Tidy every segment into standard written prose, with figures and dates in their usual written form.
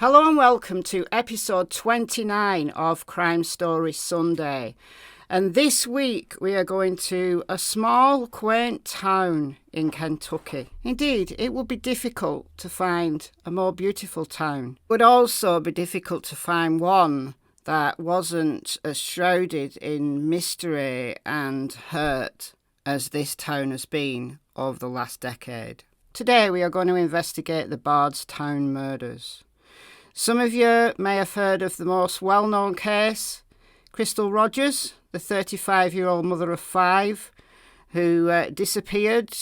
Hello and welcome to episode 29 of Crime Story Sunday. And this week we are going to a small, quaint town in Kentucky. Indeed, it would be difficult to find a more beautiful town. It would also be difficult to find one that wasn't as shrouded in mystery and hurt as this town has been over the last decade. Today we are going to investigate the Bardstown murders. Some of you may have heard of the most well-known case, Crystal Rogers, the 35-year-old mother of 5, who disappeared.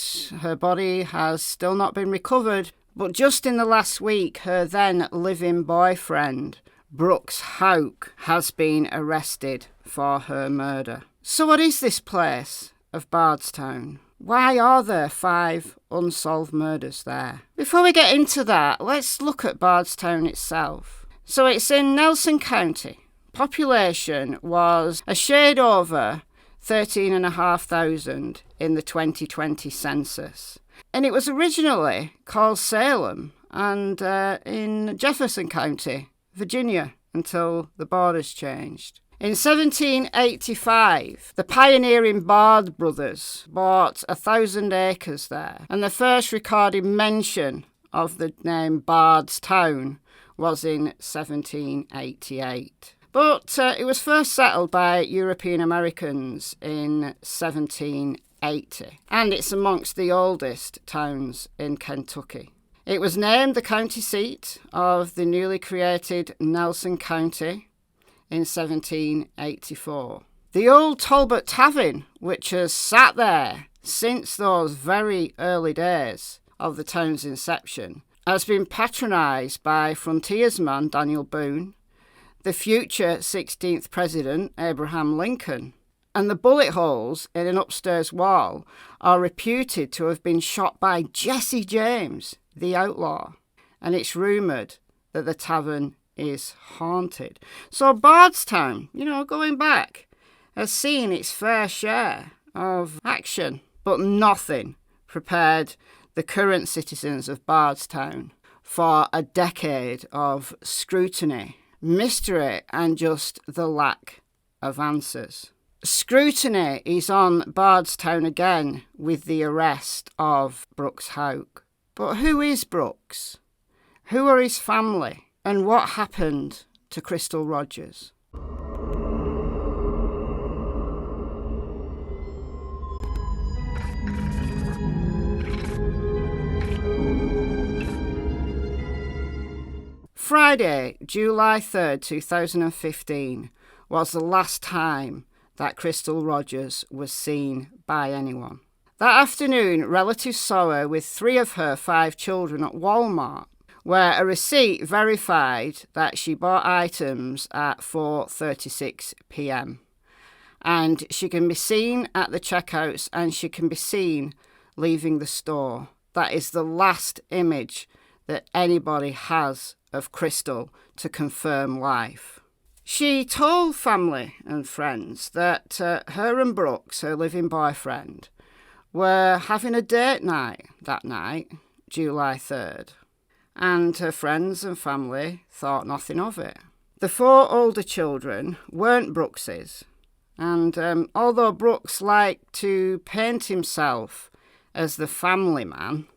Her body has still not been recovered, but just in the last week, her then living boyfriend, Brooks Houck, has been arrested for her murder. So what is this place of Bardstown? Why are there 5 unsolved murders there? Before we get into that, let's look at Bardstown itself. So it's in Nelson County. Population was a shade over 13,500 in the 2020 census. And it was originally called Salem and in Jefferson County, Virginia, until the borders changed. In 1785, the pioneering Bard brothers bought 1,000 acres there, and the first recorded mention of the name Bardstown was in 1788. But it was first settled by European Americans in 1780, and it's amongst the oldest towns in Kentucky. It was named the county seat of the newly created Nelson County in 1784. The old Talbot Tavern, which has sat there since those very early days of the town's inception, has been patronised by frontiersman Daniel Boone, the future 16th President Abraham Lincoln, and the bullet holes in an upstairs wall are reputed to have been shot by Jesse James, the outlaw, and it's rumoured that the tavern is haunted. So Bardstown, going back, has seen its fair share of action, but nothing prepared the current citizens of Bardstown for a decade of scrutiny, mystery, and just the lack of answers. Scrutiny is on Bardstown again with the arrest of Brooks Houck. But who is Brooks? Who are his family? And what happened to Crystal Rogers? Friday, July 3rd, 2015, was the last time that Crystal Rogers was seen by anyone. That afternoon, relatives saw her with 3 of her 5 children at Walmart, where a receipt verified that she bought items at 4:36 p.m. And she can be seen at the checkouts and she can be seen leaving the store. That is the last image that anybody has of Crystal to confirm life. She told family and friends that her and Brooks, her living boyfriend, were having a date night that night, July 3rd. And her friends and family thought nothing of it. The 4 older children weren't Brooks's, and although Brooks liked to paint himself as the family man,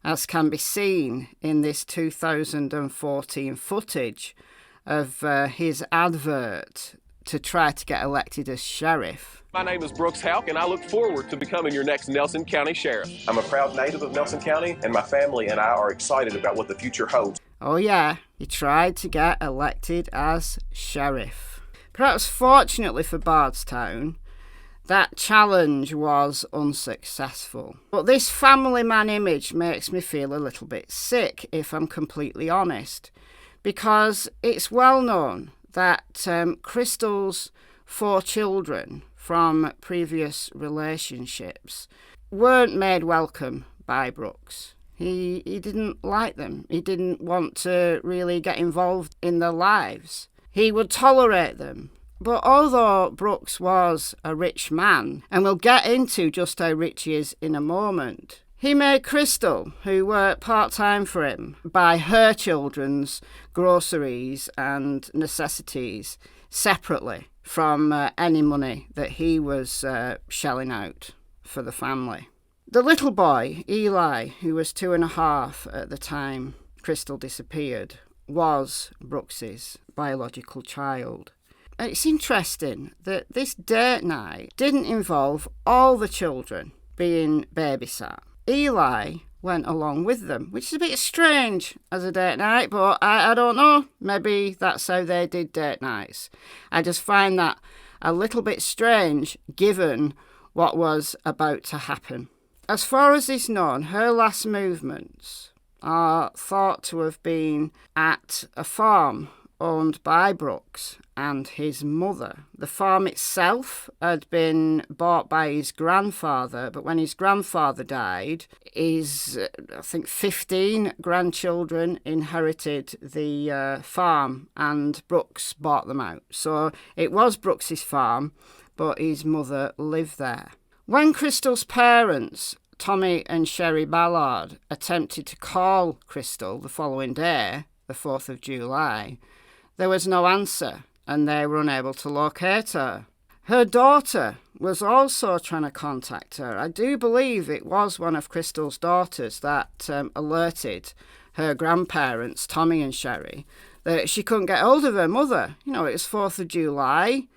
as can be seen in this 2014 footage of his advert to try to get elected as sheriff. My name is Brooks Houck, and I look forward to becoming your next Nelson County Sheriff. I'm a proud native of Nelson County, and my family and I are excited about what the future holds. Oh yeah, he tried to get elected as sheriff. Perhaps fortunately for Bardstown, that challenge was unsuccessful. But this family man image makes me feel a little bit sick, if I'm completely honest, because it's well known that Crystal's 4 children from previous relationships weren't made welcome by Brooks. He didn't like them. He didn't want to really get involved in their lives. He would tolerate them. But although Brooks was a rich man, and we'll get into just how rich he is in a moment, he made Crystal, who worked part-time for him, buy her children's groceries and necessities separately from any money that he was shelling out for the family. The little boy, Eli, who was 2.5 at the time Crystal disappeared, was Brooks's biological child. It's interesting that this date night didn't involve all the children being babysat. Eli went along with them, which is a bit strange as a date night, but I don't know. Maybe that's how they did date nights. I just find that a little bit strange given what was about to happen. As far as is known, her last movements are thought to have been at a farm owned by Brooks and his mother. The farm itself had been bought by his grandfather, but when his grandfather died, his, 15 grandchildren inherited the farm and Brooks bought them out. So it was Brooks's farm, but his mother lived there. When Crystal's parents, Tommy and Sherry Ballard, attempted to call Crystal the following day, the 4th of July, there was no answer and they were unable to locate her. Her daughter was also trying to contact her. I do believe it was one of Crystal's daughters that alerted her grandparents, Tommy and Sherry, that she couldn't get hold of her mother. You know, it was 4th of July.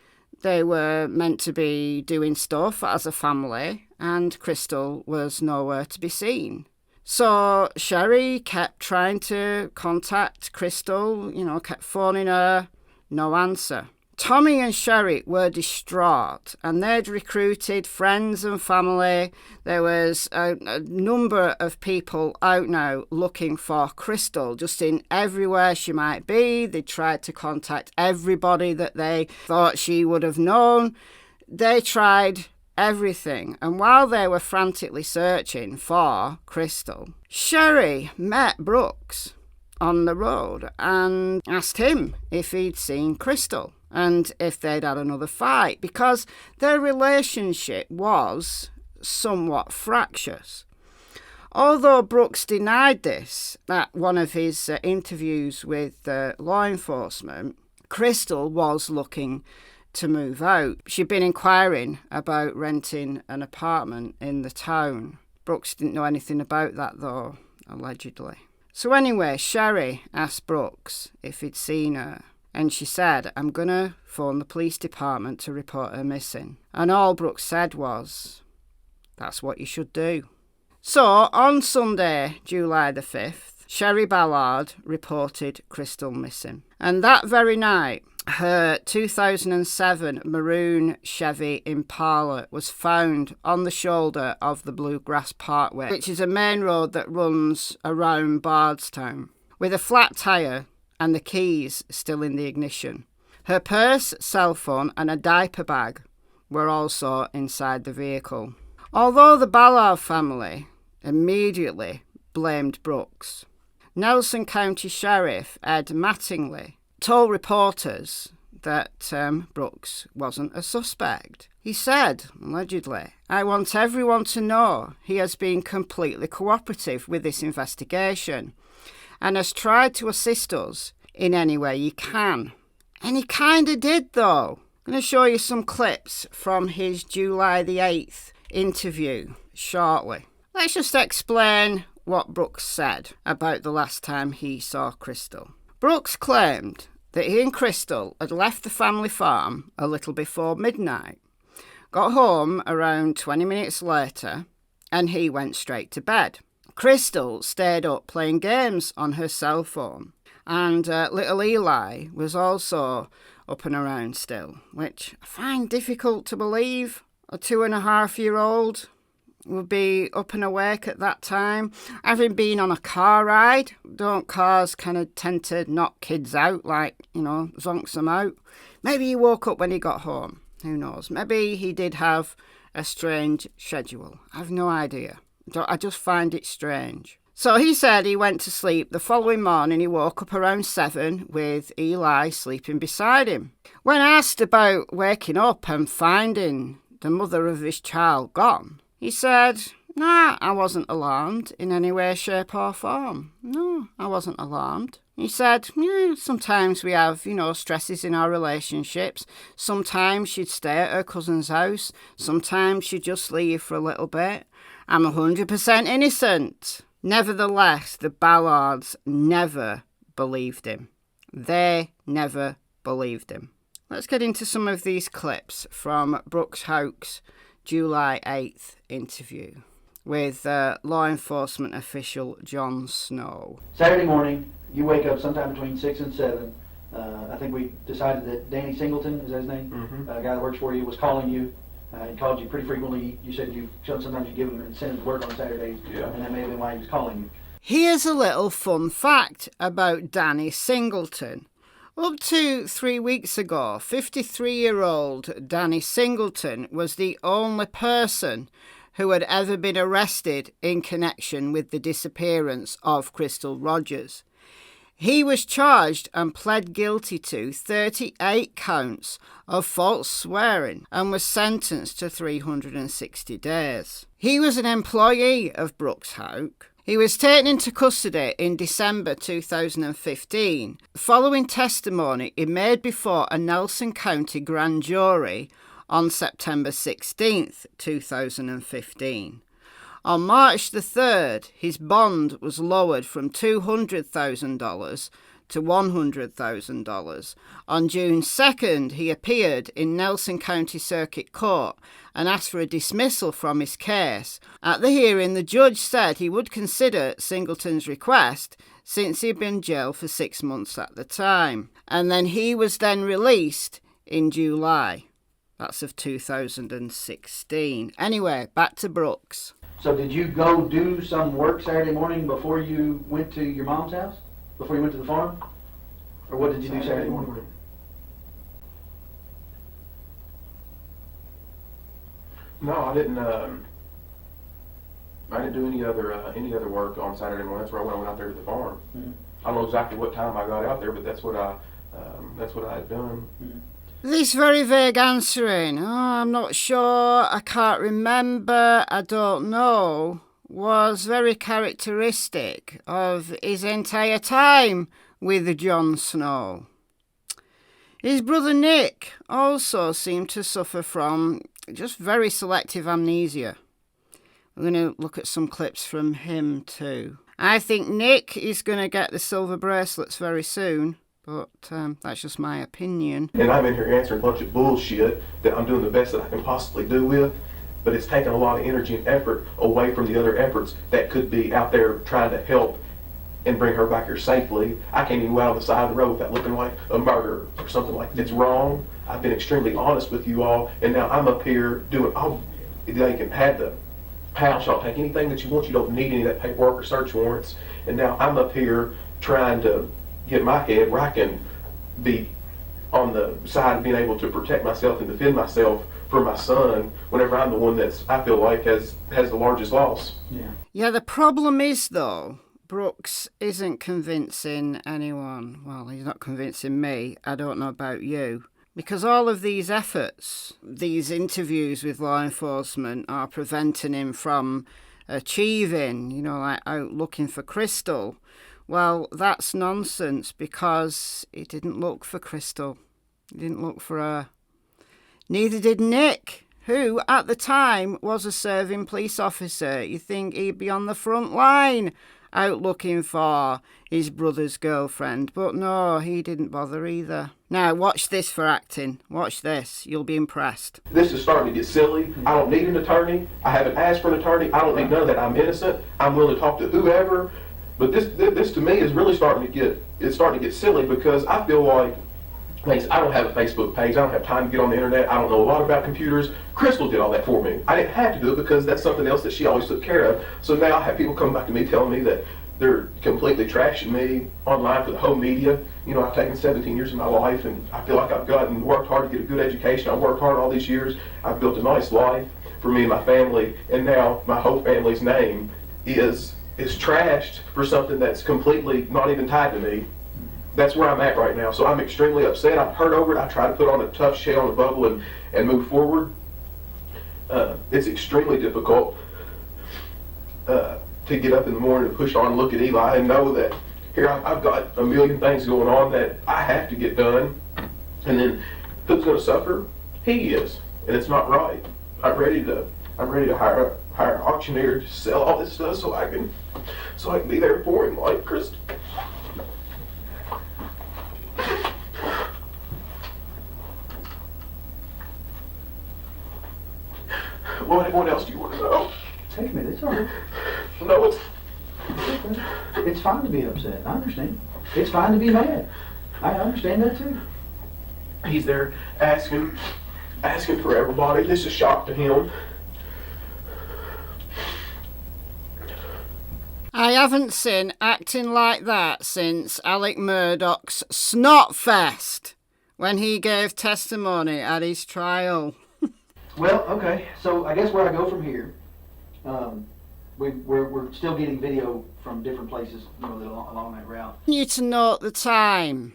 They were meant to be doing stuff as a family, and Crystal was nowhere to be seen. So Sherry kept trying to contact Crystal, kept phoning her, no answer. Tommy and Sherry were distraught and they'd recruited friends and family. There was a number of people out now looking for Crystal, just in everywhere she might be. They tried to contact everybody that they thought she would have known. They tried everything. And while they were frantically searching for Crystal, Sherry met Brooks on the road and asked him if he'd seen Crystal and if they'd had another fight, because their relationship was somewhat fractious. Although Brooks denied this at one of his interviews with law enforcement, Crystal was looking to move out. She'd been inquiring about renting an apartment in the town. Brooks didn't know anything about that though, allegedly. So anyway, Sherry asked Brooks if he'd seen her, and she said, "I'm going to phone the police department to report her missing." And all Brooks said was, "That's what you should do." So on Sunday, July the 5th, Sherry Ballard reported Crystal missing. And that very night, her 2007 maroon Chevy Impala was found on the shoulder of the Bluegrass Parkway, which is a main road that runs around Bardstown, with a flat tyre and the keys still in the ignition. Her purse, cell phone and a diaper bag were also inside the vehicle. Although the Ballard family immediately blamed Brooks, Nelson County Sheriff Ed Mattingly told reporters that Brooks wasn't a suspect. He said, allegedly, "I want everyone to know he has been completely cooperative with this investigation and has tried to assist us in any way he can." And he kind of did, though. I'm going to show you some clips from his July the 8th interview shortly. Let's just explain what Brooks said about the last time he saw Crystal. Brooks claimed that he and Crystal had left the family farm a little before midnight, got home around 20 minutes later, and he went straight to bed. Crystal stayed up playing games on her cell phone, and little Eli was also up and around still, which I find difficult to believe. A 2.5-year-old would be up and awake at that time. Having been on a car ride, don't cars kind of tend to knock kids out, zonks them out? Maybe he woke up when he got home. Who knows? Maybe he did have a strange schedule. I've no idea. I just find it strange. So he said he went to sleep. The following morning, he woke up around 7 with Eli sleeping beside him. When asked about waking up and finding the mother of his child gone, he said, "Nah, I wasn't alarmed in any way, shape or form. No, I wasn't alarmed." He said, yeah, sometimes we have, stresses in our relationships. Sometimes she'd stay at her cousin's house. Sometimes she'd just leave for a little bit. I'm 100% innocent. Nevertheless, the Ballards never believed him. They never believed him. Let's get into some of these clips from Brooks Houck's July 8th interview with law enforcement official John Snow. Saturday morning, you wake up sometime between 6 and 7. I think we decided that Danny Singleton, is that his name? Mm-hmm. A guy that works for you, was calling you. He called you pretty frequently. You said sometimes you give him incentives to work on Saturdays, and that may have been why he was calling you. Here's a little fun fact about Danny Singleton. Up to 3 weeks ago, 53-year-old Danny Singleton was the only person who had ever been arrested in connection with the disappearance of Crystal Rogers. He was charged and pled guilty to 38 counts of false swearing and was sentenced to 360 days. He was an employee of Brooks Houck. He was taken into custody in December 2015, following testimony he made before a Nelson County grand jury on September 16th, 2015. On March the 3rd, his bond was lowered from $200,000 to $100,000. On June 2nd, he appeared in Nelson County Circuit Court and asked for a dismissal from his case. At the hearing, the judge said he would consider Singleton's request since he'd been in jail for 6 months at the time. And then he was then released in July. That's of 2016. Anyway, back to Brooks. So did you go do some work Saturday morning before you went to your mom's house? Before you went to the farm? Or what did you do Saturday morning? No, I didn't do any other work on Saturday morning. That's where I went out there to the farm. Mm-hmm. I don't know exactly what time I got out there, but that's what I had done. Mm-hmm. This very vague answering, I'm not sure, I can't remember, I don't know, was very characteristic of his entire time with Jon Snow. His brother Nick also seemed to suffer from just very selective amnesia. We're going to look at some clips from him too. I think Nick is going to get the silver bracelets very soon. But that's just my opinion. And I'm in here answering a bunch of bullshit that I'm doing the best that I can possibly do with, but it's taking a lot of energy and effort away from the other efforts that could be out there trying to help and bring her back here safely. I can't even go out on the side of the road without looking like a murderer or something like that. It's wrong. I've been extremely honest with you all, and now I'm up here doing all they can have the house. Y'all take anything that you want. You don't need any of that paperwork or search warrants. And now I'm up here trying to get my head where I can be on the side of being able to protect myself and defend myself for my son whenever I'm the one that's, I feel like, has the largest loss. Yeah, the problem is, though, Brooks isn't convincing anyone. Well, he's not convincing me. I don't know about you. Because all of these efforts, these interviews with law enforcement are preventing him from achieving, like out looking for Crystal. Well, that's nonsense because he didn't look for Crystal. He didn't look for her. Neither did Nick, who at the time was a serving police officer. You think he'd be on the front line out looking for his brother's girlfriend. But no, he didn't bother either. Now, watch this for acting. Watch this. You'll be impressed. This is starting to get silly. I don't need an attorney. I haven't asked for an attorney. I don't need none of that. I'm innocent. I'm willing to talk to whoever. But this to me is really starting to get silly because I feel like I don't have a Facebook page. I don't have time to get on the internet. I don't know a lot about computers. Crystal did all that for me. I didn't have to do it because that's something else that she always took care of. So now I have people come back to me telling me that they're completely trashing me online for the whole media. I've taken 17 years of my life and I feel like I've worked hard to get a good education. I've worked hard all these years. I've built a nice life for me and my family. And now my whole family's name is trashed for something that's completely not even tied to me. That's where I'm at right now. So I'm extremely upset. I'm hurt over it. I try to put on a tough shell and a bubble and move forward. It's extremely difficult to get up in the morning and push on and look at Eli and know that here I've got a million things going on that I have to get done, and then who's going to suffer? He is, and it's not right. I'm ready to hire an auctioneer to sell all this stuff so I can be there for him like Chris. What else do you want to know? Take me, it's all right. No, It's fine to be upset, I understand. It's fine to be mad. I understand that too. he's there asking for everybody. This is a shock to him. I haven't seen acting like that since Alec Murdoch's Snotfest when he gave testimony at his trial. Well, okay, so I guess where I go from here, we're still getting video from different places, along that route. I need to note the time.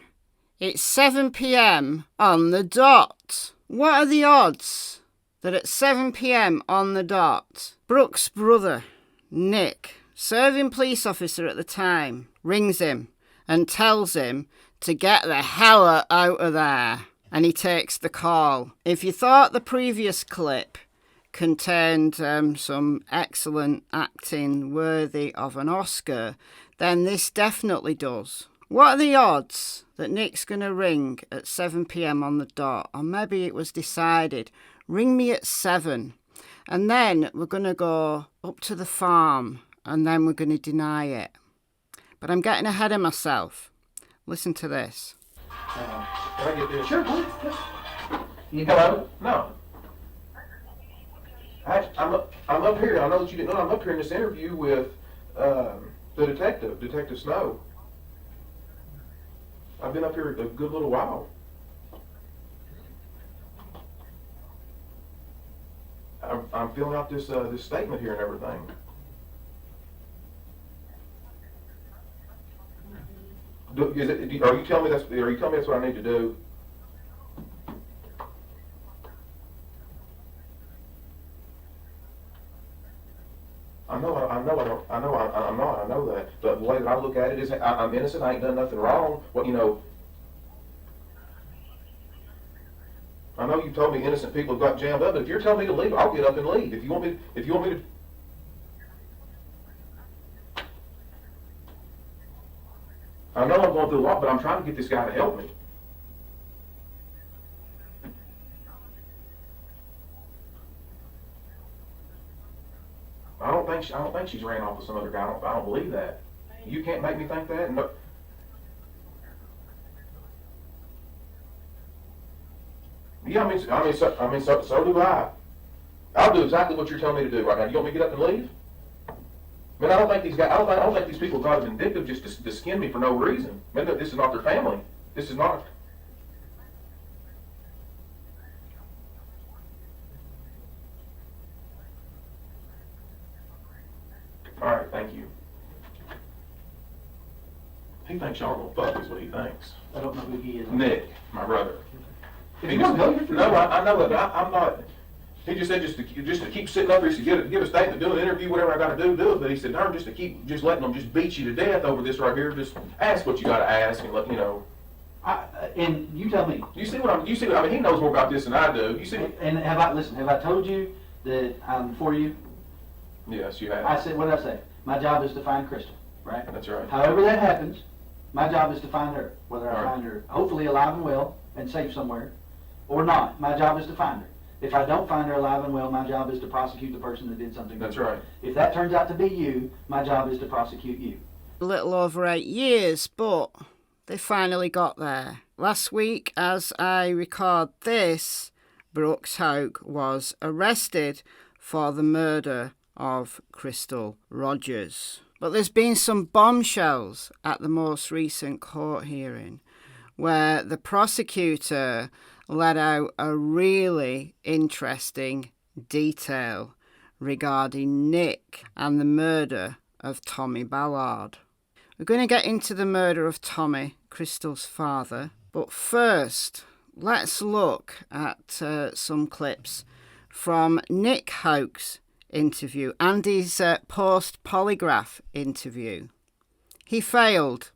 It's 7 p.m. on the dot. What are the odds that at 7 p.m. on the dot, Brooks' brother, Nick, serving police officer at the time, rings him and tells him to get the hell out of there? And he takes the call. If you thought the previous clip contained some excellent acting worthy of an Oscar, then this definitely does. What are the odds that Nick's going to ring at 7 p.m. on the dot? Or maybe it was decided, ring me at 7. And then we're going to go up to the farm and then we're going to deny it. But I'm getting ahead of myself. Listen to this. Can I get this? Sure, Hello? No. I'm up here. I know that you didn't know. I'm up here in this interview with the Detective Snow. I've been up here a good little while. I'm filling out this statement here and everything. Are you telling me that's what I need to do? I know that. But the way that I look at it is, I'm innocent. I ain't done nothing wrong. I know you told me innocent people have got jammed up, but if you're telling me to leave, I'll get up and leave. If you want me to. I know I'm going through a lot, but I'm trying to get this guy to help me. I don't think she's ran off with some other guy. I don't believe that. You can't make me think that. No. Yeah, so do I. I'll do exactly what you're telling me to do right now. You want me to get up and leave? Man, I don't think these people got vindictive just to skin me for no reason. Man, this is not their family. This is not. All right, thank you. He thinks y'all gonna fuck is what he thinks. I don't know who he is. Nick, my brother. If you don't know, you're free. No, I know it. I'm not. He just said just to keep sitting up here, to give a statement, do an interview, whatever I got to do it. But he said, darn, just letting them just beat you to death over this right here. Just ask what you got to ask and let you know. And you tell me. You see what I mean, he knows more about this than I do. You see? And have I told you that I'm for you? Yes, you have. I said, what did I say? My job is to find Crystal, right? That's right. However that happens, my job is to find her. Whether I Right. find her hopefully alive and well and safe somewhere, or not, my job is to find her. If I don't find her alive and well, my job is to prosecute the person that did something. That's right. If that turns out to be you, my job is to prosecute you. A little over 8 years, but they finally got there. Last week, as I record this, Brooks Houck was arrested for the murder of Crystal Rogers. But there's been some bombshells at the most recent court hearing where the prosecutor let out a really interesting detail regarding Nick and the murder of Tommy Ballard. We're going to get into the murder of Tommy, Crystal's father, but first, let's look at some clips from Nick Houck's interview and his post-polygraph interview. He failed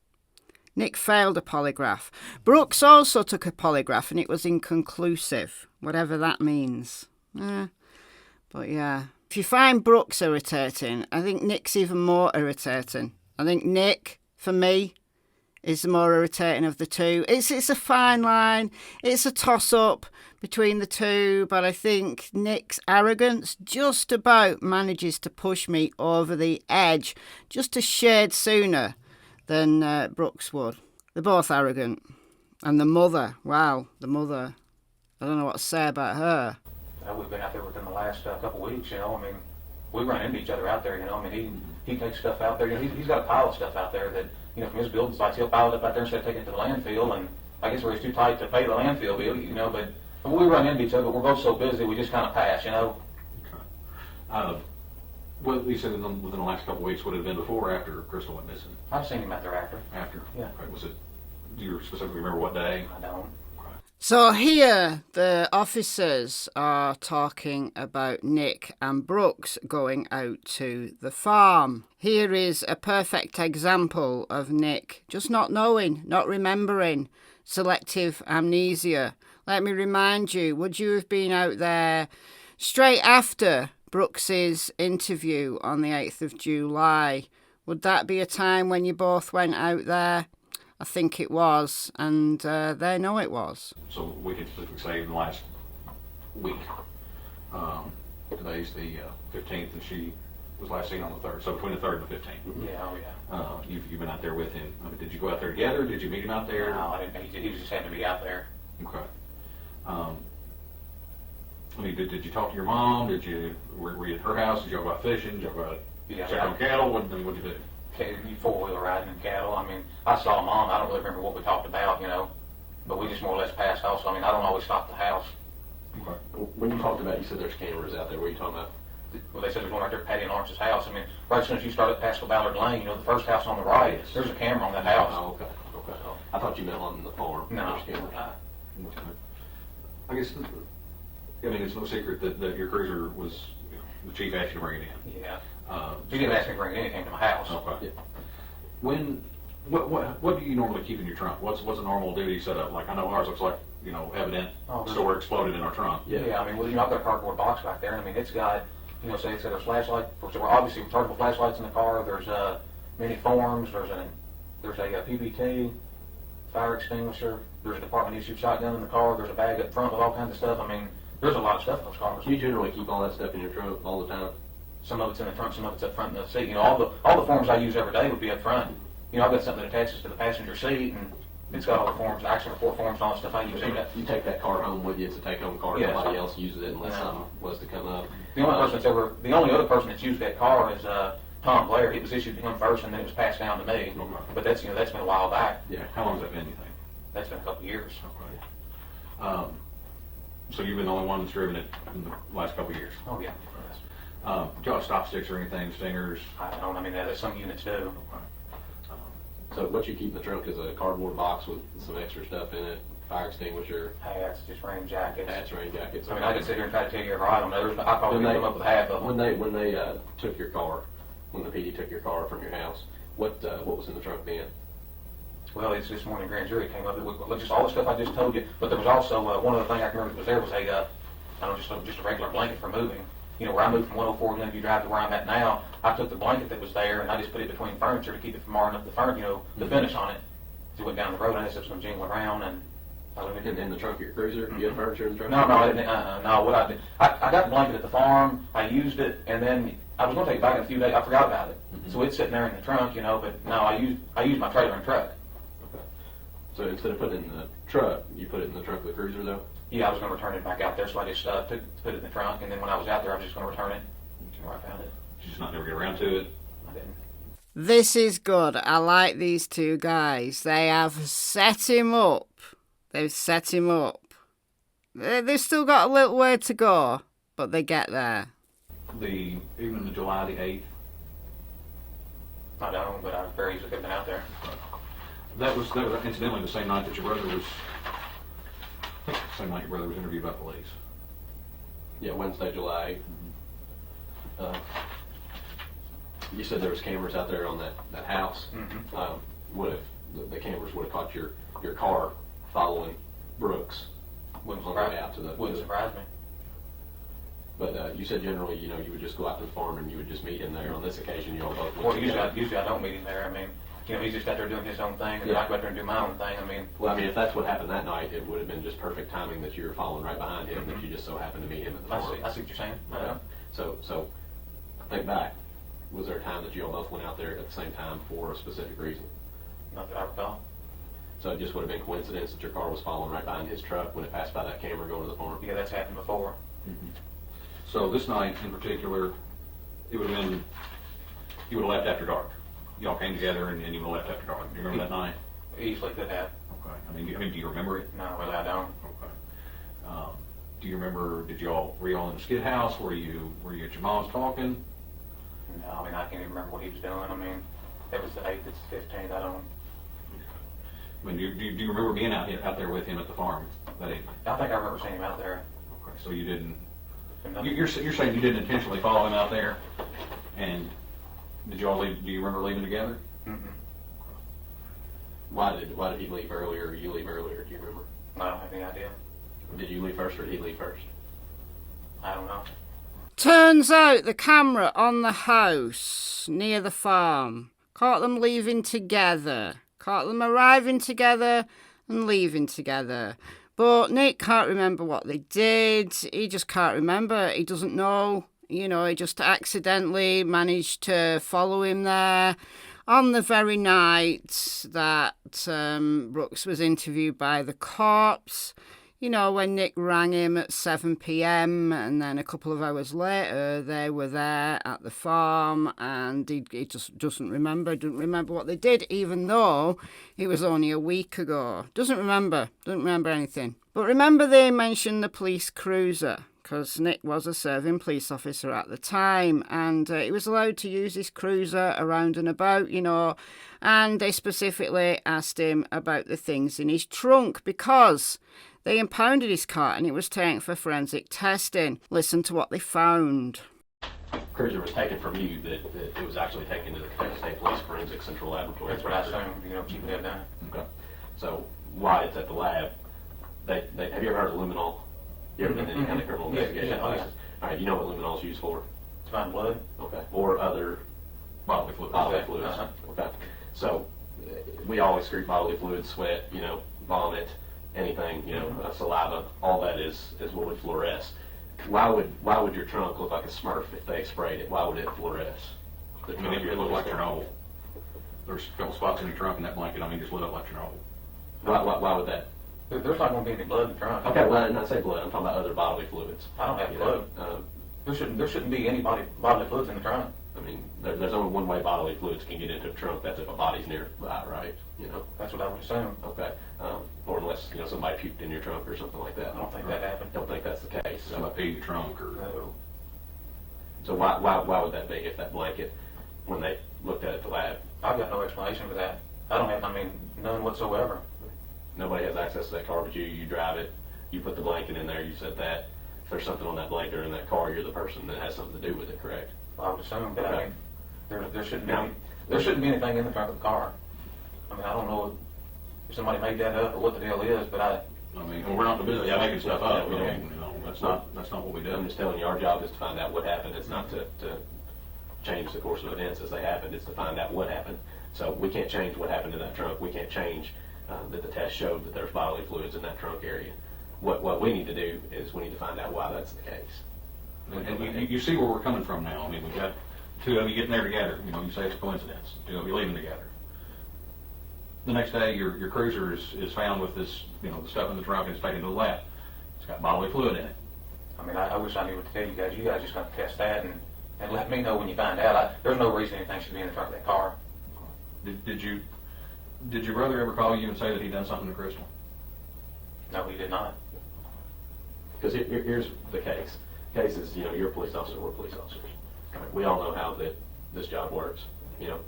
Nick failed a polygraph. Brooks also took a polygraph and it was inconclusive, whatever that means. But yeah. If you find Brooks irritating, I think Nick's even more irritating. I think Nick, for me, is the more irritating of the two. It's a fine line. It's a toss-up between the two, but I think Nick's arrogance just about manages to push me over the edge just a shade sooner than Brooks would. They're both arrogant. And the mother, wow, the mother. I don't know what to say about her. We've been out there within the last couple of weeks, you know. I mean, we run into each other out there, you know. I mean, he takes stuff out there. You know, he's got a pile of stuff out there that, you know, from his building sites, he'll pile it up out there instead of taking it to the landfill. And I guess where he's too tight to pay the landfill bill, you know. But we run into each other, but we're both so busy, we just kind of pass, you know. Okay. Well, you said within the last couple of weeks, would it have been before or after Crystal went missing? I've seen him out there after. After? Yeah. Okay. Was it, do you specifically remember what day? I don't. So here the officers are talking about Nick and Brooks going out to the farm. Here is a perfect example of Nick just not knowing, not remembering, selective amnesia. Let me remind you, would you have been out there straight after Brooks's interview on the 8th of July? Would that be a time when you both went out there? I think it was, and they know it was. So we could say in the last week. Today's the 15th, and she was last seen on the 3rd. So between the 3rd and the 15th. Yeah, oh yeah. You've been out there with him. I mean, did you go out there together? Did you meet him out there? No, I didn't. He was just having to be out there. Okay. I mean, did you talk to your mom? Were you at her house? Did you go out fishing? Did you go out check on cattle? What did you do? Four-wheeler riding and cattle. I mean, I saw Mom. I don't really remember what we talked about, you know, but we just more or less passed off. So, I mean, I don't always stop at the house. Okay. When you talked about, you said there's cameras out there. What are you talking about? Well, they said there's one right there at Patty and Lawrence's house. I mean, right as soon as you start up past the Ballard Lane, you know, the first house on the right, there's a camera on that house. Oh, okay. Okay. I thought you meant on the farm. No. There's cameras. Okay. I guess, I mean, it's no secret that your cruiser was, you know, the chief asked you to bring it in. Yeah. He didn't ask me to bring anything to my house. Okay. Yeah. What do you normally keep in your trunk? What's a normal duty setup? Like, I know ours looks like, you know, evident store exploded in our trunk. Yeah, I mean, well, you know, I've got a cardboard box back there, and I mean, it's got, you know, say it's got a flashlight. So we're obviously rechargeable flashlights in the car. There's many forms. There's a PBT, fire extinguisher. There's a department issued shotgun in the car. There's a bag up front with all kinds of stuff. I mean, there's a lot of stuff in those cars. You generally keep all that stuff in your trunk all the time? Some of it's in the trunk, some of it's up front in the seat. You know, all the forms I use every day would be up front. You know, I've got something that attaches to the passenger seat, and it's got all the forms, actually report forms and all the stuff I use. You take that car home with you. It's a take-home car. Yeah, Nobody else uses it unless something was to come up. The only other person that's used that car is Tom Blair. It was issued to him first, and then it was passed down to me. But that's been a while back. Yeah. How long has that been, you think? That's been a couple of years. Okay. So you've been the only one that's driven it in the last couple of years? Oh yeah. Do you have stop sticks or anything, stingers? I don't. I mean, some units do. Okay. So what you keep in the trunk is a cardboard box with some extra stuff in it, fire extinguisher, Hats, just rain jackets. hats, rain jackets. I mean, I could sit here and try to tell you every item. I probably come up with half of them. When they took your car, when the PD took your car from your house, what was in the trunk then? Well, it's this morning grand jury came up with just all the stuff I just told you. But there was also one other thing I can remember that was there was just a regular blanket for moving. You know, where I moved from 104 and then if you drive to where I'm at now, I took the blanket that was there and I just put it between furniture to keep it from marring up the the finish on it. So we went down the road and I just was jingle around and I lived In the trunk of your cruiser? Mm-hmm. You had furniture in the trunk? No, I didn't. No, what I did, I got the blanket at the farm. I used it, and then I was going to take it back in a few days. I forgot about it, so it's sitting there in the trunk, you know. But no, I used my trailer and truck. Okay. So instead of putting it in the truck, you put it in the trunk of the cruiser, though? Yeah, I was going to return it back out there, so I just put it in the trunk, and then when I was out there, I was just going to return it where I found it. Did you just not never get around to it? I didn't. This is good. I like these two guys. They have set him up. They've set him up. They've still got a little way to go, but they get there. The evening of July the 8th, I don't, but I very easily could have been out there. that was incidentally the same night that your brother was, I think the same night your brother was interviewed by police. Yeah, Wednesday, July 8th. You said there was cameras out there on that house. Mm-hmm. the cameras would have caught your car following Brooks. Wouldn't on the way surprise, out to the. wouldn't surprise me. But you said generally, you would just go out to the farm and you would just meet him there. On this occasion, you all both went Well, together. usually I don't meet him there. I mean, he's just out there doing his own thing, and then I go out there and do my own thing. I mean, Well, I mean, if that's what happened that night, it would have been just perfect timing that you were following right behind him, that you just so happened to meet him at the farm. I see what you're saying. Okay. So think back. Was there a time that you all both went out there at the same time for a specific reason? Not that I recall. So it just would have been coincidence that your car was following right behind his truck when it passed by that camera going to the farm? Yeah, that's happened before. So this night in particular, it would have been, you would have left after dark. Y'all came together and you would have left after dark. Do you remember that night? Easily could have. Okay. I mean, do you remember it? No, really, I don't. Okay. Do you remember, were you all in the skid house? Were you at your mom's talking? No, I mean, I can't even remember what he was doing. I mean, it was the 8th, it's the 15th, I don't. I mean, do you remember being out there with him at the farm that evening? I think I remember seeing him out there. Okay, so you didn't, And nothing- you're saying you didn't intentionally follow him out there? And did you all leave, do you remember leaving together? Mm-mm. Why did he leave earlier or you leave earlier? Do you remember? I don't have any idea. Did you leave first or did he leave first? I don't know. Turns out the camera on the house near the farm caught them leaving together, caught them arriving together and leaving together. But Nick can't remember what they did. He just can't remember. He doesn't know. He just accidentally managed to follow him there on the very night that Brooks was interviewed by the cops. When Nick rang him at 7 p.m. and then a couple of hours later they were there at the farm and he just didn't remember what they did, even though it was only a week ago. Doesn't remember anything. But remember they mentioned the police cruiser, because Nick was a serving police officer at the time and he was allowed to use his cruiser around and about, and they specifically asked him about the things in his trunk because they impounded his car and it was taken for forensic testing. Listen to what they found. Cruiser was taken from you, that it was actually taken to the Kentucky State Police Forensic Central Laboratory. That's what I assumed, keep it down. Okay. So why it's at the lab, have you ever heard of luminol? You ever been in any kind of criminal investigation? Yeah. All right, you know what luminol is used for? To find blood? Okay. Or other bodily fluids. Uh-huh. Okay. So we all excrete bodily fluids, sweat, vomit, anything, saliva, all that is what would fluoresce. Why would your trunk look like a Smurf if they sprayed it? Why would it fluoresce? I mean, it looked like Chernobyl. There's a couple spots in your trunk in that blanket. Just lit up like Chernobyl. Why would that? There's not going to be any blood in the trunk. Okay, well, I did not say blood. I'm talking about other bodily fluids. I don't have blood. There shouldn't be any bodily fluids in the trunk. I mean, there's only one way bodily fluids can get into a trunk. That's if a body's nearby, right? That's what I would assume. Okay. Or unless, somebody puked in your trunk or something like that. I don't think that happened. Don't think that's the case. Somebody peed in the trunk or... No. So why would that be if that blanket, when they looked at it at the lab? I've got no explanation for that. None whatsoever. Nobody has access to that car but you. You drive it. You put the blanket in there. You said that. If there's something on that blanket or in that car, you're the person that has something to do with it, correct? I would assume, but Okay. there shouldn't be anything in the trunk of the car. I don't know if somebody made that up or what the deal is, but we're not in the business of making stuff up. Yeah. That's not what we do. I'm just telling you, our job is to find out what happened. It's not to change the course of events as they happened. It's to find out what happened. So we can't change what happened in that trunk. We can't change that the test showed that there's bodily fluids in that trunk area. What we need to do is we need to find out why that's the case. And you see where we're coming from now. We've got two of you getting there together. You say it's a coincidence. Two of you leaving together. The next day, your cruiser is found with this, the stuff in the trunk and it's taken to the lab. It's got bodily fluid in it. I wish I knew what to tell you guys. You guys just got to test that and let me know when you find out. There's no reason anything should be in the trunk of that car. Did your brother ever call you and say that he'd done something to Crystal? No, he did not. Because here's the case. Case is, you're a police officer, we're police officers. We all know how this job works.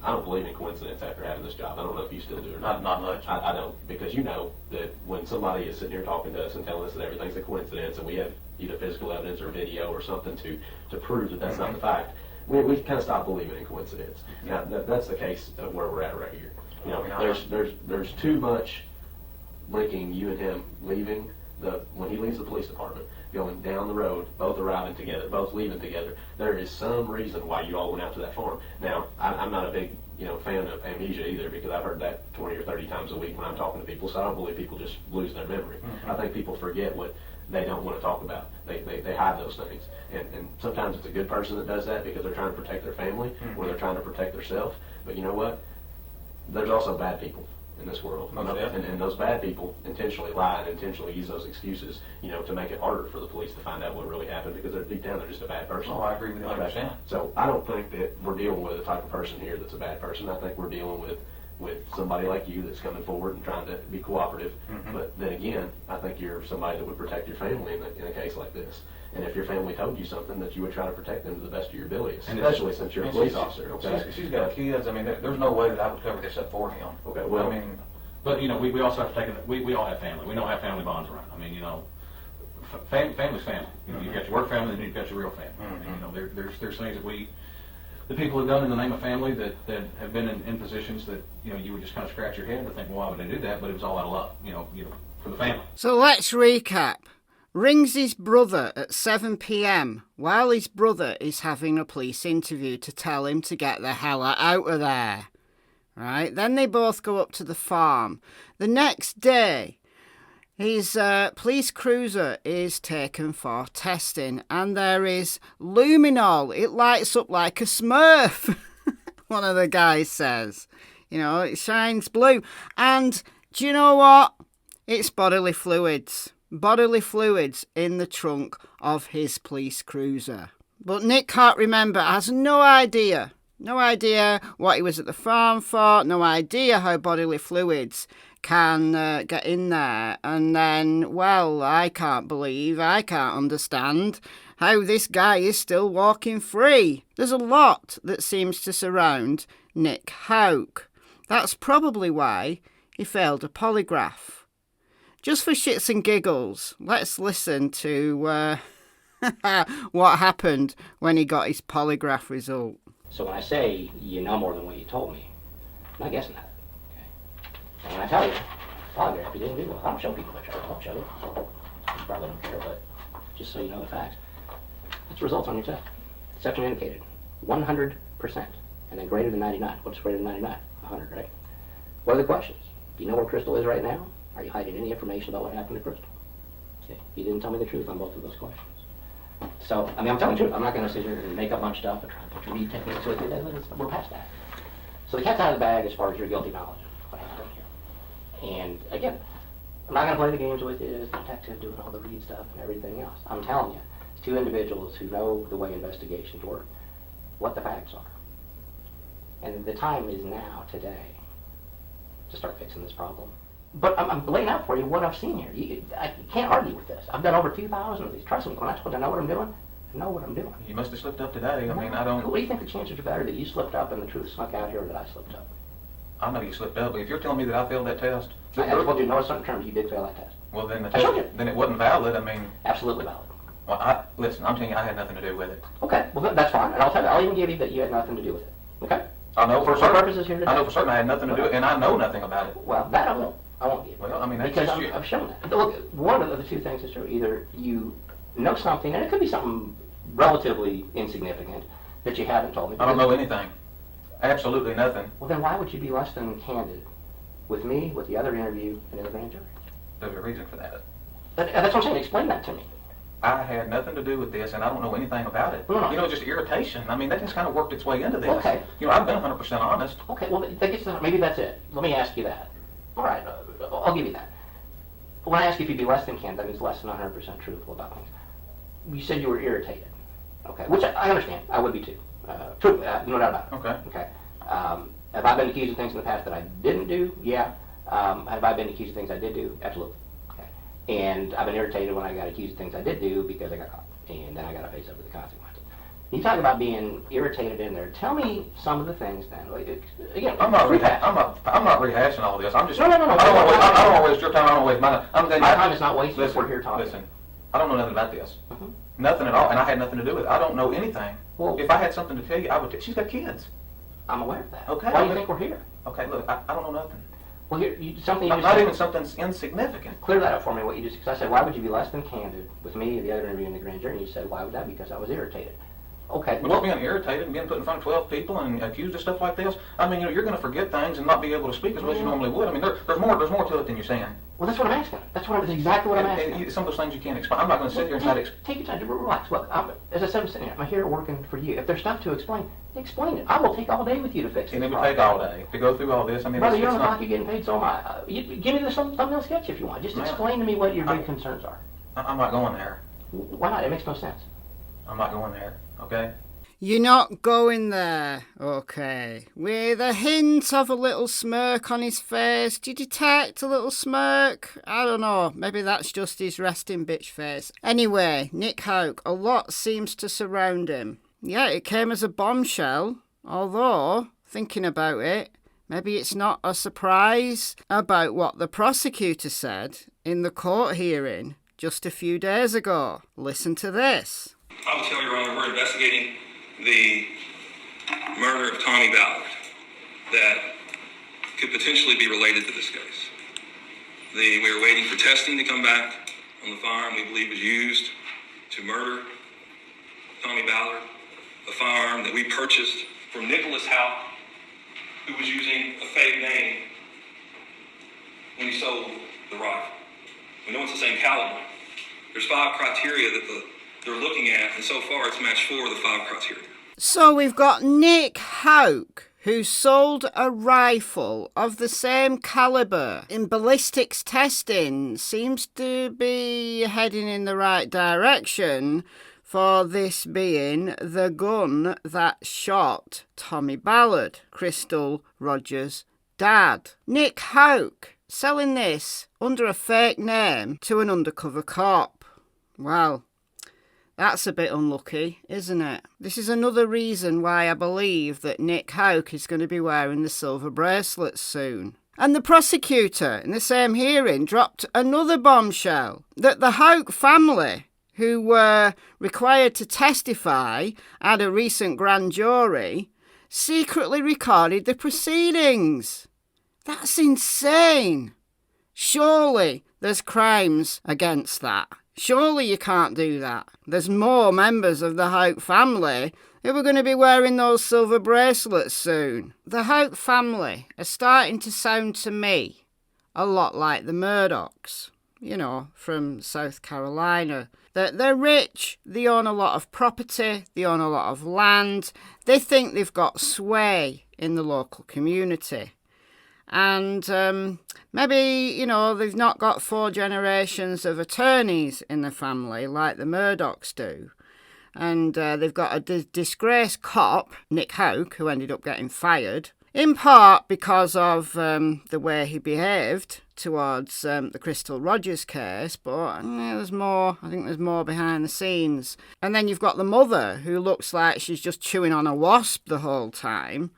I don't believe in coincidence after having this job. I don't know if you still do or not. Not much. I don't, because you know that when somebody is sitting here talking to us and telling us that everything's a coincidence and we have either physical evidence or video or something to prove that that's not the fact, we kind of stop believing in coincidence. Now, that's the case of where we're at right here. You know, I mean, there's too much linking you and him leaving when he leaves the police department, going down the road, both arriving together, both leaving together. There is some reason why you all went out to that farm. Now, I'm not a big fan of amnesia either, because I've heard that 20 or 30 times a week when I'm talking to people. So I don't believe people just lose their memory. Mm-hmm. I think people forget what they don't want to talk about. They hide those things. And sometimes it's a good person that does that because they're trying to protect their family or they're trying to protect themselves. But you know what? There's also bad people in this world. And those bad people intentionally lie and intentionally use those excuses, to make it harder for the police to find out what really happened, because they're deep down, they're just a bad person. Oh, I agree with you 100%. So I don't think that we're dealing with a type of person here that's a bad person. I think we're dealing with somebody like you that's coming forward and trying to be cooperative. Mm-hmm. But then again, I think you're somebody that would protect your family in a case like this. And if your family told you something, that you would try to protect them to the best of your abilities, especially since you're a police officer. Okay? She's got kids. I mean, there's no way that I would cover this up for him. Okay, well, I mean, But, we also have to take it, we all have family. We don't have family bonds around. I mean, family's family. You've got your work family, then you've got your real family. Mm-hmm. And, there's things that the people have done in the name of family that have been in positions that, you would just kind of scratch your head and think, well, why would I do that? But it was all out of love, for the family. So let's recap. Rings his brother at 7 p.m. while his brother is having a police interview to tell him to get the hell out of there. Right? Then they both go up to the farm. The next day, his police cruiser is taken for testing, and there is luminol. It lights up like a Smurf, one of the guys says. It shines blue. And do you know what? It's bodily fluids. Bodily fluids in the trunk of his police cruiser. But Nick can't remember, has no idea. No idea what he was at the farm for, no idea how bodily fluids can get in there. And then, well, I can't understand how this guy is still walking free. There's a lot that seems to surround Nick Houck. That's probably why he failed a polygraph. Just for shits and giggles, let's listen to what happened when he got his polygraph result. So when I say you know more than what you told me, I'm not guessing that. Okay? And when I tell you, polygraph, you didn't do well. I don't show people that chart. I don't show it. You probably don't care, but just so you know the facts. That's the results on your test. Deception indicated 100%, and then greater than 99. What's greater than 99? 100, right? What are the questions? Do you know where Crystal is right now? Are you hiding any information about what happened to Crystal? Okay. You didn't tell me the truth on both of those questions. So, I'm telling the truth. I'm not going to sit here and make up much stuff and try to put your read techniques with it. We're past that. So the cat's out of the bag as far as your guilty knowledge of what happened here. And again, I'm not going to play the games with you as the detective doing all the read stuff and everything else. I'm telling you, it's two individuals who know the way investigations work, what the facts are. And the time is now, today, to start fixing this problem. But I'm laying out for you what I've seen here. I can't argue with this. I've done over 2,000 of these. Trust me, when I told you I know what I'm doing, I know what I'm doing. You must have slipped up today. I mean, I don't... What do you think the chances are better that you slipped up and the truth snuck out here, or that I slipped up? I know you slipped up, but if you're telling me that I failed that test... I told you, no, in certain terms, you did fail that test. Well, then I showed you. Then it wasn't valid. I mean... Absolutely valid. Well, listen, I'm telling you, I had nothing to do with it. Okay, well, that's fine. And I'll tell you, I'll even give you that you had nothing to do with it. Okay? I know for certain. Purposes here today. I know for certain I had nothing to do with it, and I know nothing about it. Well, that I won't. I won't give. Well, I mean, that's because just I've shown that. Look, one of the two things is true. Either you know something, and it could be something relatively insignificant that you haven't told me. I don't know anything. Absolutely nothing. Well, then why would you be less than candid with me, with the other interview, and in the grand jury? There's a reason for that. That's what I'm saying. Explain that to me. I had nothing to do with this, and I don't know anything about it. No. Just irritation. I mean, that just kind of worked its way into this. Okay. I've been 100% honest. Okay, well, maybe that's it. Let me ask you that. All right, I'll give you that. When I ask you if you'd be less than candid, that means less than 100% truthful about things. You said you were irritated. Okay, which I understand. I would be too. Truthfully, no doubt about it. Okay. Okay. Have I been accused of things in the past that I didn't do? Yeah. Have I been accused of things I did do? Absolutely. Okay. And I've been irritated when I got accused of things I did do because I got caught. And then I got to face up to the consequences. You talk about being irritated in there. Tell me some of the things then. Again, I'm not rehashing all this. I'm just. No. I don't want to waste your time. I don't want to waste mine. I'm telling you. My time is not wasted. Listen, We're here talking. Listen, I don't know nothing about this. Mm-hmm. Nothing at all, and I had nothing to do with it. I don't know anything. Well, if I had something to tell you, I would. She's got kids. I'm aware of that. Okay. Why do you think we're here? Okay, look, I don't know nothing. Well, here, something you just Not said, even something insignificant. clear that up for me, what you just, because I said, why would you be less than candid with me or the other interview in the grand jury? And you said, why would that be? Because I was irritated. Okay, But just being irritated and being put in front of 12 people and accused of stuff like this, I mean, you're going to forget things and not be able to speak as well as you normally would. I mean, there's more to it than you're saying. well, that's what I'm asking. That's exactly what I'm asking. Some of those things you can't explain. I'm not going to sit here and try to explain. Take your time, relax. Look, as I said, I'm sitting here. I'm here working for you. If there's stuff to explain it. I will take all day with you to fix it. And it would take all day to go through all this. I mean, Brother, it's you're on the not... clock, you're getting paid, so am I. Give me the thumbnail sketch if you want. Just explain to me what your big concerns are. I'm not going there. Why not? It makes no sense. I'm not going there, okay? You're not going there, okay. With a hint of a little smirk on his face. Do you detect a little smirk? I don't know. Maybe that's just his resting bitch face. Anyway, Nick Houck, a lot seems to surround him. Yeah, it came as a bombshell. Although, thinking about it, maybe it's not a surprise about what the prosecutor said in the court hearing just a few days ago. Listen to this. I will tell you, Your Honor, we're investigating the murder of Tommy Ballard that could potentially be related to this case. We are waiting for testing to come back on the firearm we believe was used to murder Tommy Ballard, a firearm that we purchased from Nicholas Houck, who was using a fake name when he sold the rifle. We know it's the same caliber. There's 5 criteria that they're looking at, and so far it's matched 4 of the 5 criteria. So we've got Nick Houck, who sold a rifle of the same caliber. In ballistics testing, seems to be heading in the right direction for this being the gun that shot Tommy Ballard, Crystal Rogers' dad. Nick Houck selling this under a fake name to an undercover cop. Well, that's a bit unlucky, isn't it? This is another reason why I believe that Nick Houck is going to be wearing the silver bracelets soon. And the prosecutor in the same hearing dropped another bombshell that the Houck family, who were required to testify at a recent grand jury, secretly recorded the proceedings. That's insane. Surely there's crimes against that. Surely you can't do that. There's more members of the Houck family who are going to be wearing those silver bracelets soon. The Houck family are starting to sound to me a lot like the Murdochs, you know, from South Carolina. They're rich, they own a lot of property, they own a lot of land, they think they've got sway in the local community. And maybe, you know, they've not got 4 generations of attorneys in the family like the Murdochs do. And they've got a disgraced cop, Nick Houck, who ended up getting fired, in part because of the way he behaved towards the Crystal Rogers case, but there's more. I think there's more behind the scenes. And then you've got the mother, who looks like she's just chewing on a wasp the whole time.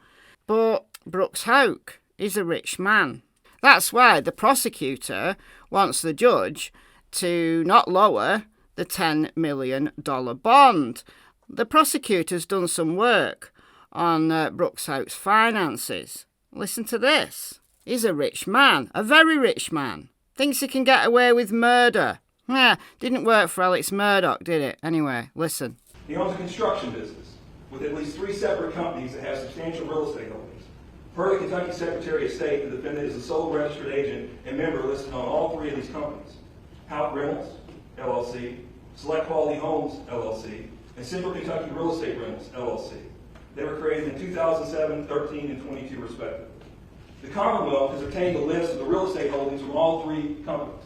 But Brooks Houck is a rich man. That's why the prosecutor wants the judge to not lower the $10 million bond. The prosecutor's done some work on Brooks Houck's finances. Listen to this. He's a rich man, a very rich man. Thinks he can get away with murder. Didn't work for Alex Murdoch, did it? Anyway, listen. He owns a construction business with at least 3 separate companies that have substantial real estate holdings. Per the Kentucky Secretary of State, the defendant is the sole registered agent and member listed on all 3 of these companies: Houck Rentals, LLC, Select Quality Homes, LLC, and Central Kentucky Real Estate Rentals, LLC. They were created in 2007, 13, and 22, respectively. The Commonwealth has obtained a list of the real estate holdings from all 3 companies,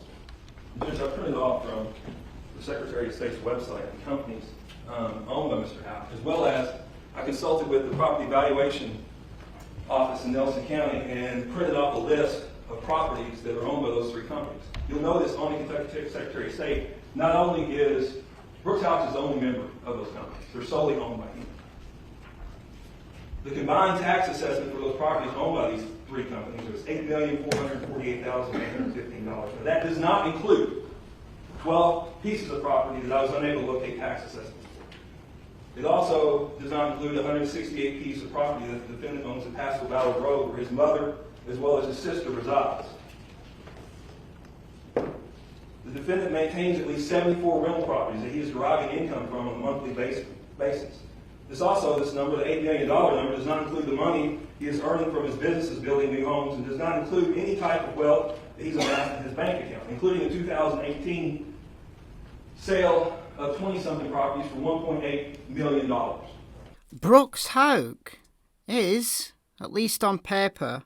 which I printed off from the Secretary of State's website, the companies owned by Mr. Houck, as well as I consulted with the property valuation office in Nelson County and printed off a list of properties that are owned by those 3 companies. You'll notice on the Kentucky Secretary of State, not only is Brooks Houck the only member of those companies, they're solely owned by him. The combined tax assessment for those properties owned by these 3 companies was $8,448,815. Now, that does not include 12 pieces of property that I was unable to locate tax assessments for. It also does not include 168 pieces of property that the defendant owns in Pasco Valley Road, where his mother as well as his sister resides. The defendant maintains at least 74 rental properties that he is deriving income from on a monthly basis. This number, the $8 million number, does not include the money he is earning from his businesses building new homes, and does not include any type of wealth that he's amassed in his bank account, including the 2018 sale of 20-something properties for $1.8 million. Brooks Houck is, at least on paper,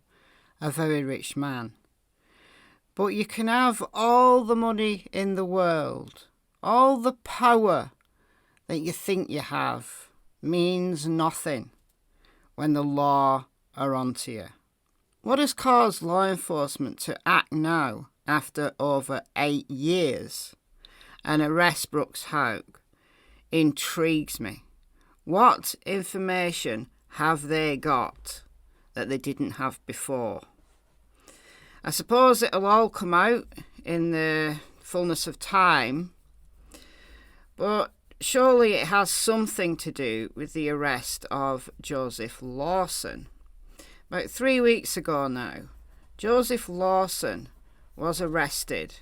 a very rich man. But you can have all the money in the world, all the power that you think you have, means nothing when the law are onto you. What has caused law enforcement to act now, after over 8 years, and arrest Brooks Houck intrigues me. What information have they got that they didn't have before? I suppose it'll all come out in the fullness of time, but surely it has something to do with the arrest of Joseph Lawson. About 3 weeks ago now, Joseph Lawson was arrested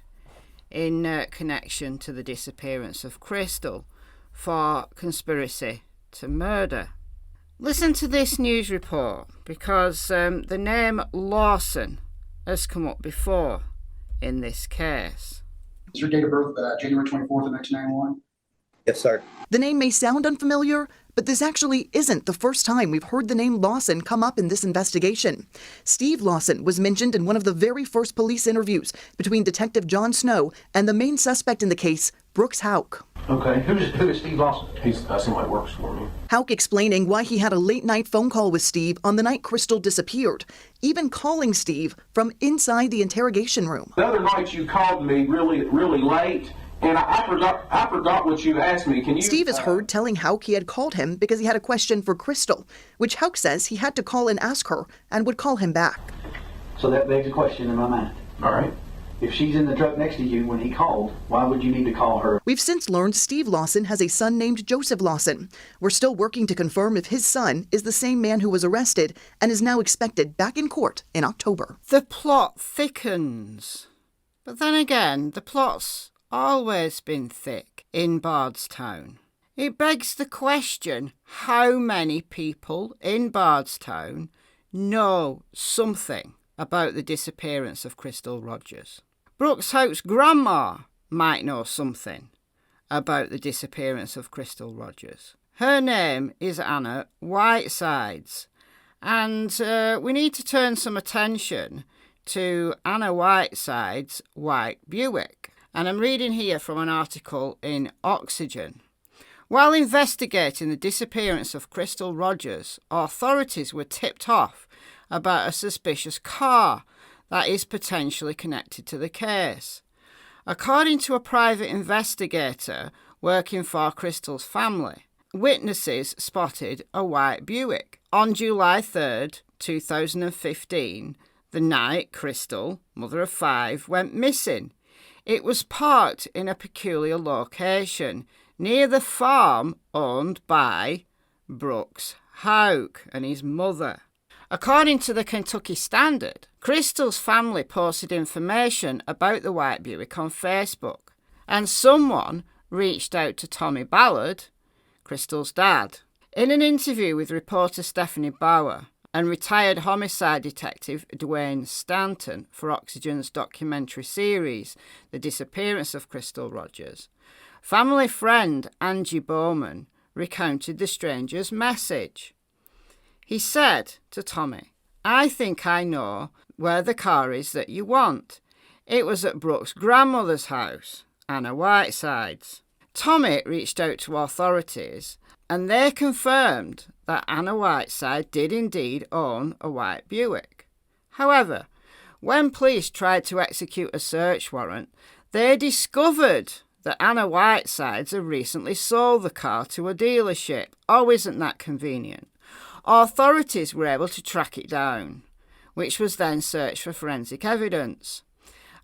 in connection to the disappearance of Crystal for conspiracy to murder. Listen to this news report, because the name Lawson has come up before in this case. Is your date of birth January 24th of 1991? Yes, sir. The name may sound unfamiliar, but this actually isn't the first time we've heard the name Lawson come up in this investigation. Steve Lawson was mentioned in one of the very first police interviews between Detective John Snow and the main suspect in the case, Brooks Houck. Okay, who is Steve Lawson? He's somebody that works for me. Houck explaining why he had a late-night phone call with Steve on the night Crystal disappeared, even calling Steve from inside the interrogation room. The other night you called me really late, and I forgot what you asked me. Can you? Steve is heard telling Houck he had called him because he had a question for Crystal, which Houck says he had to call and ask her and would call him back. So that begs a question in my mind. All right. If she's in the truck next to you when he called, why would you need to call her? We've since learned Steve Lawson has a son named Joseph Lawson. We're still working to confirm if his son is the same man who was arrested and is now expected back in court in October. The plot thickens. But then again, the plot's always been thick in Bardstown. It begs the question, how many people in Bardstown know something about the disappearance of Crystal Rogers? Brooks Houck's grandma might know something about the disappearance of Crystal Rogers. Her name is Anna Whitesides, and we need to turn some attention to Anna Whitesides' white Buick. And I'm reading here from an article in Oxygen. While investigating the disappearance of Crystal Rogers, authorities were tipped off about a suspicious car that is potentially connected to the case. According to a private investigator working for Crystal's family, witnesses spotted a white Buick on July 3rd, 2015, the night Crystal, mother of 5, went missing. It was parked in a peculiar location near the farm owned by Brooks Houck and his mother. According to the Kentucky Standard, Crystal's family posted information about the white Buick on Facebook, and someone reached out to Tommy Ballard, Crystal's dad. In an interview with reporter Stephanie Bauer and retired homicide detective Dwayne Stanton for Oxygen's documentary series, The Disappearance of Crystal Rogers, family friend Angie Bowman recounted the stranger's message. He said to Tommy, "I think I know where the car is that you want. It was at Brooks' grandmother's house, Anna Whitesides." Tommy reached out to authorities and they confirmed that Anna Whiteside did indeed own a white Buick. However, when police tried to execute a search warrant, they discovered that Anna Whitesides had recently sold the car to a dealership. Oh, isn't that convenient? Authorities were able to track it down, which was then searched for forensic evidence.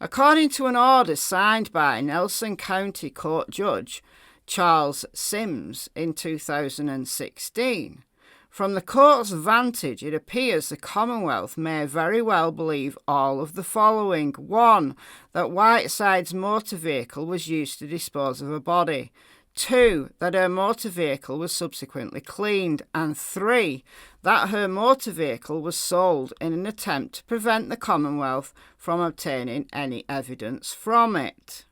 According to an order signed by Nelson County Court Judge Charles Sims in 2016. From the court's vantage, it appears the Commonwealth may very well believe all of the following. 1. That Whiteside's motor vehicle was used to dispose of a body. 2. That her motor vehicle was subsequently cleaned. And 3. That her motor vehicle was sold in an attempt to prevent the Commonwealth from obtaining any evidence from it.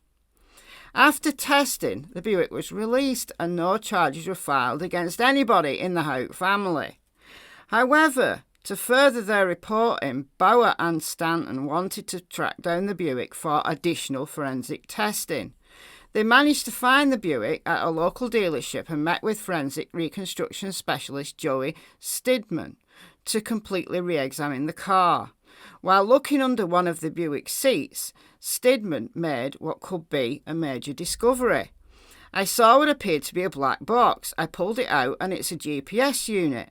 After testing, the Buick was released and no charges were filed against anybody in the Houck family. However, to further their reporting, Bauer and Stanton wanted to track down the Buick for additional forensic testing. They managed to find the Buick at a local dealership and met with forensic reconstruction specialist Joey Stidman to completely re-examine the car. While looking under one of the Buick seats, Stidman made what could be a major discovery. I saw what appeared to be a black box. I pulled it out and it's a GPS unit.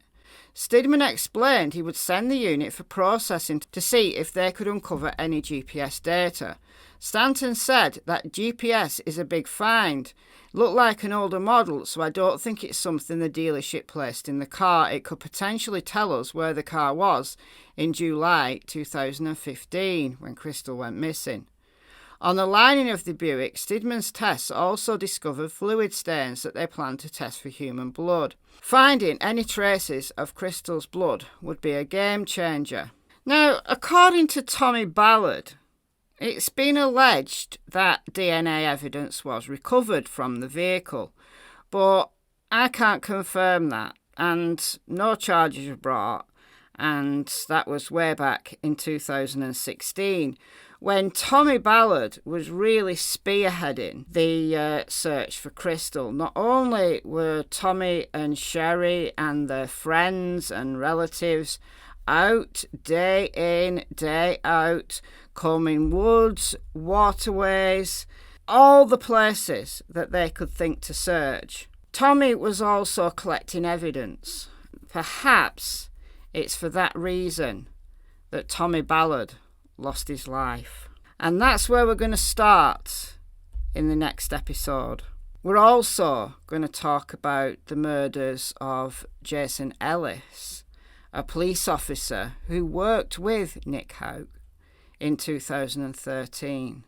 Stidman explained he would send the unit for processing to see if they could uncover any GPS data. Stanton said that GPS is a big find. Looked like an older model, so I don't think it's something the dealership placed in the car. It could potentially tell us where the car was in July 2015 when Crystal went missing. On the lining of the Buick, Stidman's tests also discovered fluid stains that they planned to test for human blood. Finding any traces of Crystal's blood would be a game changer. Now, according to Tommy Ballard, it's been alleged that DNA evidence was recovered from the vehicle, but I can't confirm that, and no charges were brought, and that was way back in 2016, when Tommy Ballard was really spearheading the search for Crystal. Not only were Tommy and Sherry and their friends and relatives out day in, day out, combing woods, waterways, all the places that they could think to search. Tommy was also collecting evidence. Perhaps it's for that reason that Tommy Ballard lost his life. And that's where we're going to start in the next episode. We're also going to talk about the murders of Jason Ellis, a police officer who worked with Nick Houck in 2013,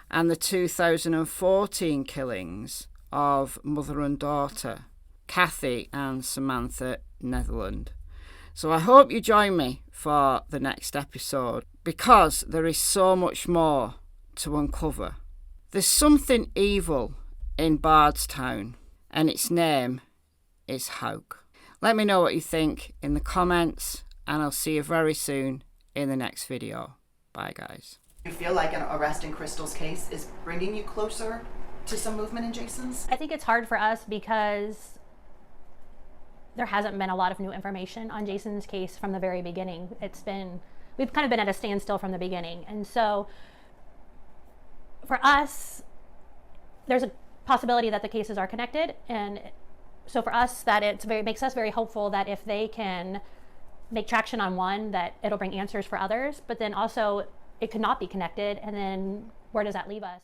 and the 2014 killings of mother and daughter, Kathy and Samantha Netherland. So I hope you join me for the next episode, because there is so much more to uncover. There's something evil in Bardstown, and its name is Houck. Let me know what you think in the comments, and I'll see you very soon in the next video. Bye, guys. You feel like an arrest in Crystal's case is bringing you closer to some movement in Jason's? I think it's hard for us because there hasn't been a lot of new information on Jason's case from the very beginning. We've kind of been at a standstill from the beginning. And so for us, there's a possibility that the cases are connected. And so for us, that makes us very hopeful that if they can make traction on one, that it'll bring answers for others. But then also it could not be connected. And then where does that leave us?